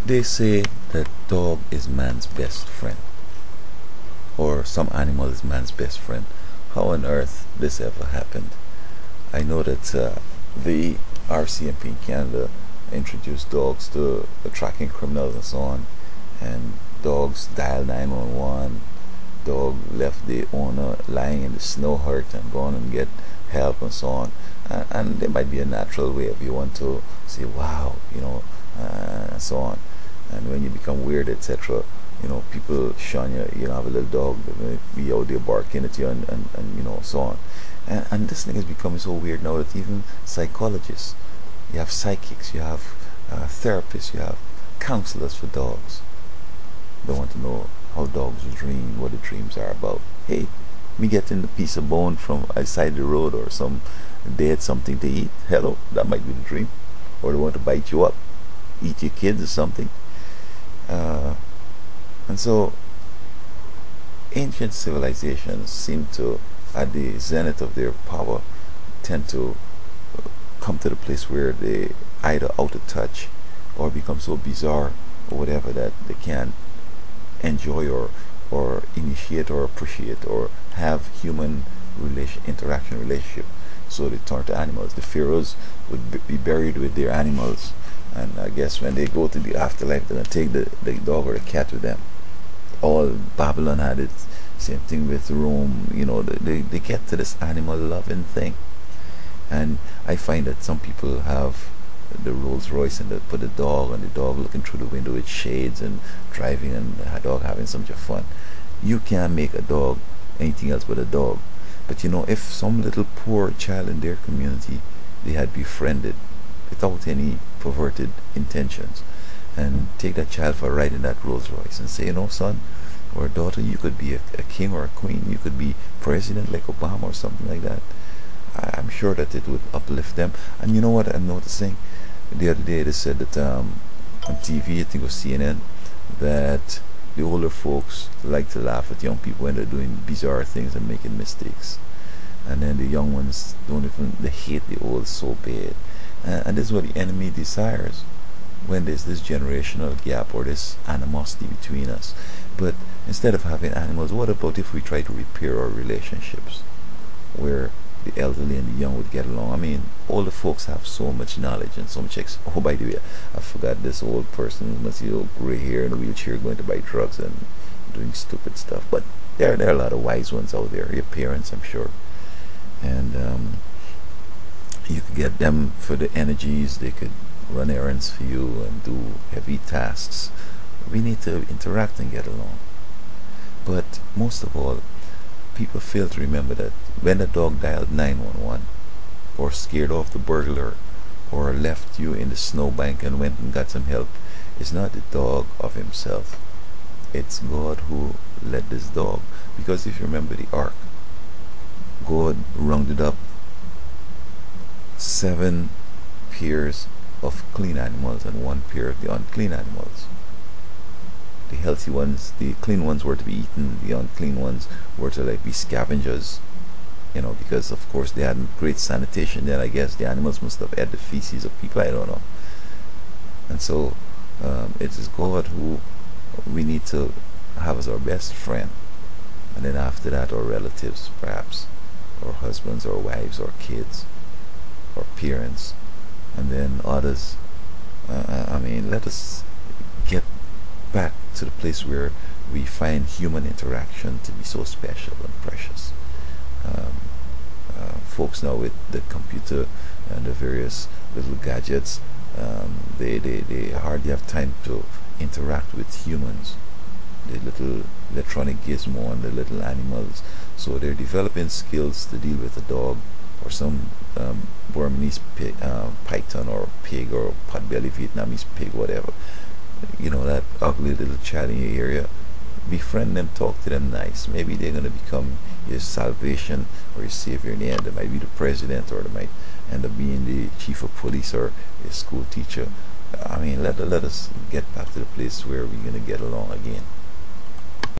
They say that dog is man's best friend, or some animal is man's best friend. How on earth this ever happened? I know that the RCMP in Canada introduced dogs to tracking criminals and so on, and dogs dial 911. Dog left the owner lying in the snow hurt and gone and get help and so on. And there might be a natural way if you want to say, wow, and so on. And when you become weird, etc., people shun you. You have a little dog that may be out there barking at you and so on. And this thing is becoming so weird now that even psychologists, you have psychics, you have therapists, you have counselors for dogs. They want to know how dogs dream, what the dreams are about. Hey, me getting a piece of bone from outside the road or some dead something to eat. Hello, that might be the dream. Or they want to bite you up, eat your kids or something. And so ancient civilizations seem to, at the zenith of their power, tend to come to the place where they either out of touch or become so bizarre or whatever that they can't enjoy or initiate or appreciate or have human interaction relationship. So they turn to animals. The pharaohs would be buried with their animals, and I guess when they go to the afterlife, they're gonna take the dog or the cat with them. All Babylon had it. Same thing with Rome. They get to this animal loving thing, and I find that some people have the Rolls Royce and they put the dog, and the dog looking through the window with shades and driving, and the dog having so much fun. You can't make a dog anything else but a dog. But if some little poor child in their community, they had befriended without any perverted intentions, and take that child for a ride in that Rolls Royce and say, son or daughter, you could be a king or a queen, you could be president like Obama or something like that. I'm sure that it would uplift them. And you know what I'm noticing? The other day they said that on TV, I think it was CNN, that the older folks like to laugh at young people when they're doing bizarre things and making mistakes, and then the young ones they hate the old so bad. And this is what the enemy desires when there's this generational gap or this animosity between us. But instead of having animals, what about if we try to repair our relationships where the elderly and the young would get along? I mean, older folks have so much knowledge and so much oh, by the way, I forgot, this old person who must have gray hair in a wheelchair going to buy drugs and doing stupid stuff. But there are a lot of wise ones out there, your parents, I'm sure. And you could get them for the energies. They could run errands for you and do heavy tasks. We need to interact and get along. But most of all, people fail to remember that when the dog dialed 911 or scared off the burglar or left you in the snowbank and went and got some help, it's not the dog of himself. It's God who led this dog. Because if you remember the ark, God rounded up 7 pairs of clean animals and 1 pair of the unclean animals. The healthy ones, the clean ones were to be eaten, the unclean ones were to be scavengers, because of course they had great sanitation then. I guess the animals must have had the feces of people, I don't know. And so it is God who we need to have as our best friend, and then after that our relatives, perhaps, or husbands or wives or kids or parents, and then others. Let us get back to the place where we find human interaction to be so special and precious. Folks now with the computer and the various little gadgets, they hardly have time to interact with humans, the little electronic gizmo and the little animals. So they're developing skills to deal with a dog or some Burmese python or pig or potbelly Vietnamese pig, whatever. That ugly little child in your area. Befriend them, talk to them nice. Maybe they're going to become your salvation or your savior in the end. They might be the president, or they might end up being the chief of police or a school teacher. Let us get back to the place where we're going to get along again.